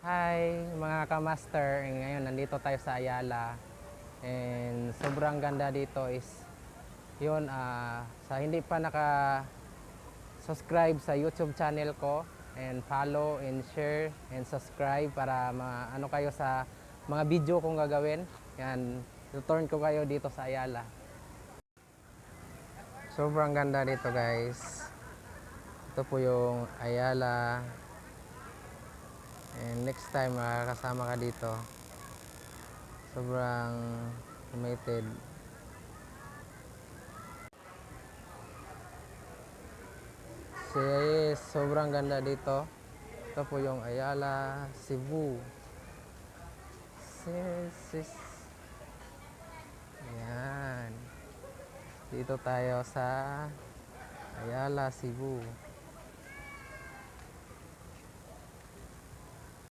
Hi mga ka-master, ngayon nandito tayo sa Ayala and sobrang ganda dito is yun, sa hindi pa naka-subscribe sa YouTube channel ko and follow and share and subscribe para ano kayo sa mga video kong gagawin. Yan, return ko kayo dito sa Ayala. Sobrang ganda dito guys. Ito po yung Ayala. And next time makakasama ka dito. Sobrang committed. Sobrang ganda dito. Ito po yung Ayala, Cebu. Ayan. Dito tayo sa Ayala, Cebu.